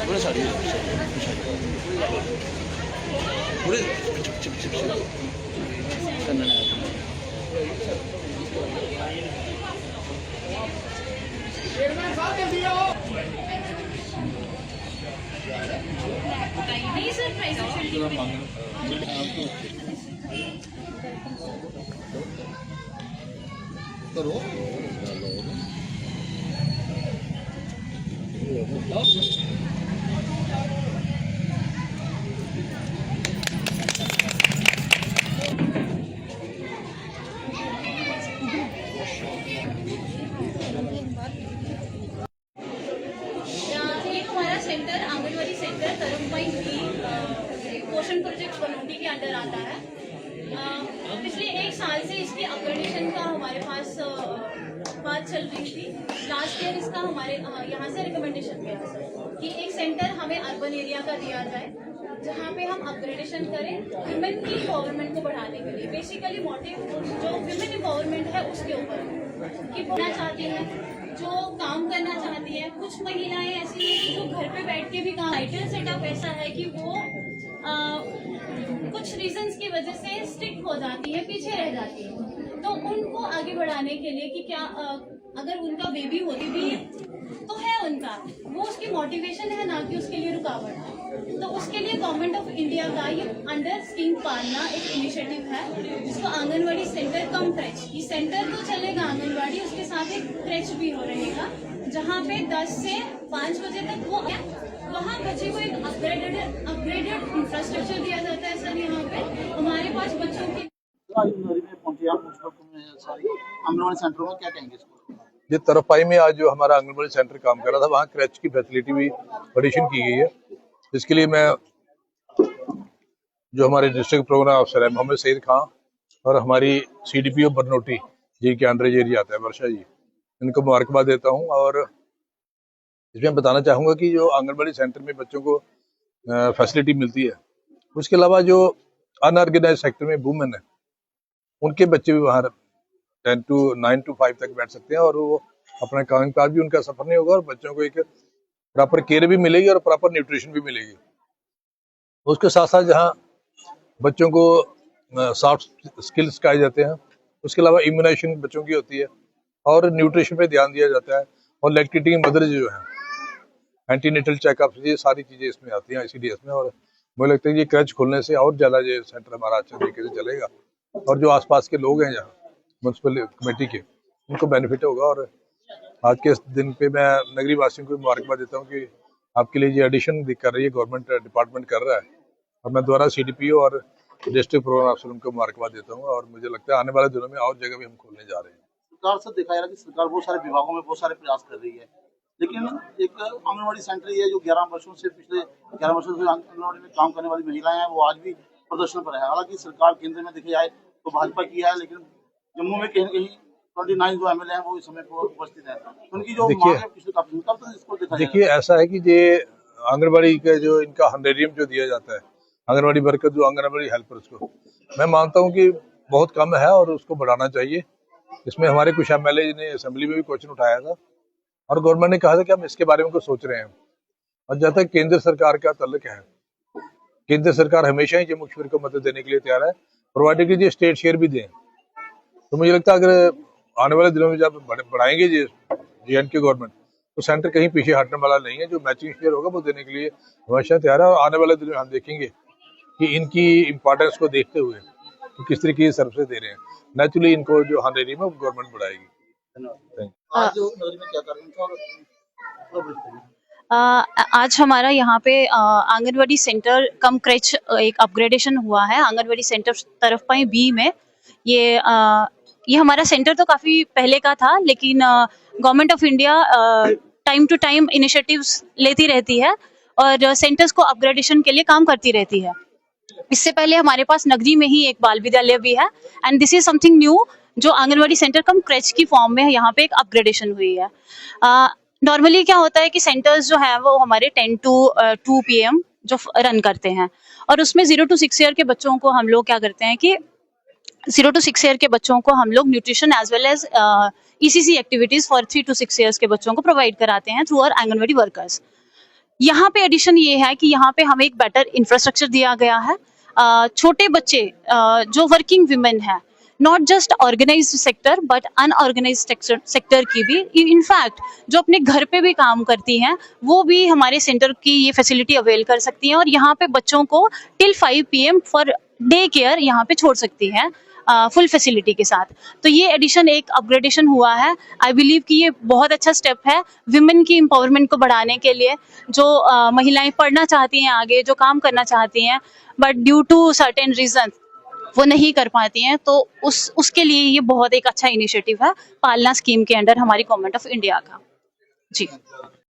थोड़ा सा पूरे नहीं सर करो हमारा सेंटर आंगनवाड़ी सेंटर तरमपाई भी पोषण प्रोजेक्ट बनौटी के अंडर आता है। पिछले 1 साल से इसकी अपग्रेडेशन का हमारे पास बात चल रही थी। लास्ट ईयर इसका हमारे यहाँ से रिकमेंडेशन गया कि एक सेंटर हमें अर्बन एरिया का दिया जाए जहाँ पे हम अपग्रेडेशन करें विमेन की एम्पावरमेंट को बढ़ाने के लिए। बेसिकली मोटिव जो विमेन एम्पावरमेंट है उसके ऊपर कि पढ़ना चाहती है, जो काम करना चाहती है। कुछ महिलाएं ऐसी हैं जो घर पे बैठ के भी काम, टाइटल सेटअप ऐसा है कि वो कुछ रीजंस की वजह से स्ट्रिक्ट हो जाती है, पीछे रह जाती है। तो उनको आगे बढ़ाने के लिए कि क्या अगर उनका बेबी होती भी तो है उनका, वो उसकी मोटिवेशन है ना कि उसके लिए रुकावट। तो उसके लिए गवर्नमेंट ऑफ इंडिया का ये अंडर स्कीम पालना एक इनिशिएटिव है जिसको आंगनवाड़ी सेंटर कम क्रेच। ये सेंटर तो चलेगा आंगनवाड़ी, उसके साथ एक क्रेच भी हो रहेगा जहाँ पे 10 से 5 बजे तक वो वहाँ बच्चे को एक अपग्रेडेड इंफ्रास्ट्रक्चर दिया जाता है। सर यहाँ पे हमारे पास बच्चों की आंगनवाड़ी सेंटर में क्या कहेंगे इसको? ये तरफाई में आज जो हमारा आंगनबाड़ी सेंटर काम कर रहा था वहाँ क्रैच की फैसिलिटी भी एडिशन की गई है। इसके लिए मैं जो हमारे डिस्ट्रिक्ट प्रोग्राम अफसर है मोहम्मद सईद खान और हमारी CDPO बरनोटी जी के अंडर एरिया आता है वर्षा जी, इनको मुबारकबाद देता हूँ। और इसमें बताना चाहूँगा कि जो आंगनबाड़ी सेंटर में बच्चों को फैसिलिटी मिलती है, उसके अलावा जो अनऑर्गेनाइज सेक्टर में वुमेन है उनके बच्चे भी वहाँ 9 to 5 तक बैठ सकते हैं और वो अपना कामकाज काज भी उनका सफर नहीं होगा और बच्चों को एक प्रॉपर केयर भी मिलेगी और प्रॉपर न्यूट्रिशन भी मिलेगी। उसके साथ साथ जहाँ बच्चों को सॉफ्ट स्किल्स सिखाए जाते हैं, उसके अलावा इम्यूनाइजेशन बच्चों की होती है और न्यूट्रिशन पे ध्यान दिया जाता है। और लैक्टेटिंग मदर जो है एंटीनेटल चेकअप, ये सारी चीजें इसमें आती हैं ICDS में। और मुझे लगता है ये क्रच खोलने से और ज्यादा ये सेंटर हमारा अच्छे तरीके से चलेगा और जो आसपास के लोग हैं यहाँ म्यूनसिपल कमेटी के, उनको बेनिफिट होगा। और आज के इस दिन पे मैं नगरी वासियों को मुबारकबाद देता हूँ कि आपके लिए ये एडिशन कर रही है गवर्नमेंट डिपार्टमेंट कर रहा है और मैं दोबारा CDPO और डिस्ट्रिक्ट प्रोग्राम अफसर उनको मुबारकबाद देता हूँ। और मुझे लगता है आने वाले दिनों में और जगह भी हम खोलने जा रहे हैं। सरकार से दिखाया रहा कि सरकार बहुत सारे विभागों में बहुत सारे प्रयास कर रही है, लेकिन एक आंगनवाड़ी सेंटर ये जो 11 वर्षों से पिछले 11 वर्षों से आंगनवाड़ी में काम करने वाली महिलाएं हैं वो आज भी प्रदर्शन पर है। हालांकि सरकार केंद्र में देखी जाए तो भाजपा की है, लेकिन जम्मू में कहीं कहीं 29 जो MLA हैं वो इस समय उपस्थित है। उनकी जो मांग है पिछले काफी तब तक इसको देखा जाए। देखिए ऐसा है कि ये आंगनबाड़ी का जो इनका हनरेरियम जो दिया जाता है आंगनबाड़ी वर्कर जो आंगनबाड़ी हेल्पर्स को, मैं मानता हूँ कि बहुत कम है और उसको बढ़ाना चाहिए। इसमें हमारे कुछ MLA ने असेंबली में भी क्वेश्चन उठाया था और गवर्नमेंट ने कहा था कि हम इसके बारे में कुछ सोच रहे हैं। और जहाँ तक केंद्र सरकार का ताल्लुक है, केंद्र सरकार हमेशा ही जम्मू कश्मीर को मदद देने के लिए तैयार है, प्रोवाइडेड कि स्टेट शेयर भी दें। तो मुझे लगता है अगर आने वाले दिनों में जब बढ़ाएंगे JNK गवर्नमेंट तो सेंटर कहीं पीछे हटने वाला नहीं है। जो मैचिंग शेयर होगा वो देने के लिए हमेशा तैयार है और आने वाले दिनों में हम देखेंगे कि इनकी इम्पोर्टेंस को देखते हुए कि किस तरीके की सर्विस दे रहे हैं। नेचुरली इनको जो हनरेरियम है गवर्नमेंट बढ़ाएगी। आज हमारा यहाँ पे आंगनवाड़ी सेंटर कम क्रेच एक अपग्रेडेशन हुआ है आंगनवाड़ी सेंटर तरफपाई B में। ये हमारा सेंटर तो काफ़ी पहले का था, लेकिन government of India time to time initiatives लेती रहती है और सेंटर्स को अपग्रेडेशन के लिए काम करती रहती है। इससे पहले हमारे पास नगरी में ही एक बाल विद्यालय भी है and this is something new जो आंगनवाड़ी सेंटर कम क्रेच की फॉर्म में यहाँ पे एक अपग्रेडेशन हुई है। नॉर्मली क्या होता है कि सेंटर्स जो हैं वो हमारे 10 to 2 PM जो रन करते हैं और उसमें 0 to 6 ईयर के बच्चों को हम लोग क्या करते हैं कि 0 to 6 ईयर के बच्चों को हम लोग nutrition as well as ECC activities for 3 to 6 years के बच्चों को प्रोवाइड कराते हैं थ्रू आवर आंगनवाड़ी वर्कर्स। यहाँ पे एडिशन ये है कि यहाँ पे हमें एक बेटर इंफ्रास्ट्रक्चर दिया गया है। छोटे बच्चे जो वर्किंग विमेन है, not just organised sector but unorganised sector की भी, इनफैक्ट जो अपने घर पे भी काम करती हैं वो भी हमारे सेंटर की ये फैसिलिटी अवेल कर सकती हैं और यहाँ पे बच्चों को till 5 PM for day care यहाँ पे छोड़ सकती हैं फुल फैसिलिटी के साथ। तो ये एडिशन एक अपग्रेडेशन हुआ है। आई बिलीव कि ये बहुत अच्छा स्टेप है विमेन की एम्पावरमेंट को बढ़ाने के लिए। जो महिलाएं पढ़ना चाहती हैं आगे, जो काम करना चाहती हैं but due to certain reason वो नहीं कर पाती हैं, तो उसके लिए ये बहुत एक अच्छा इनिशिएटिव है पालना स्कीम के अंडर हमारी गवर्नमेंट ऑफ इंडिया का। जी।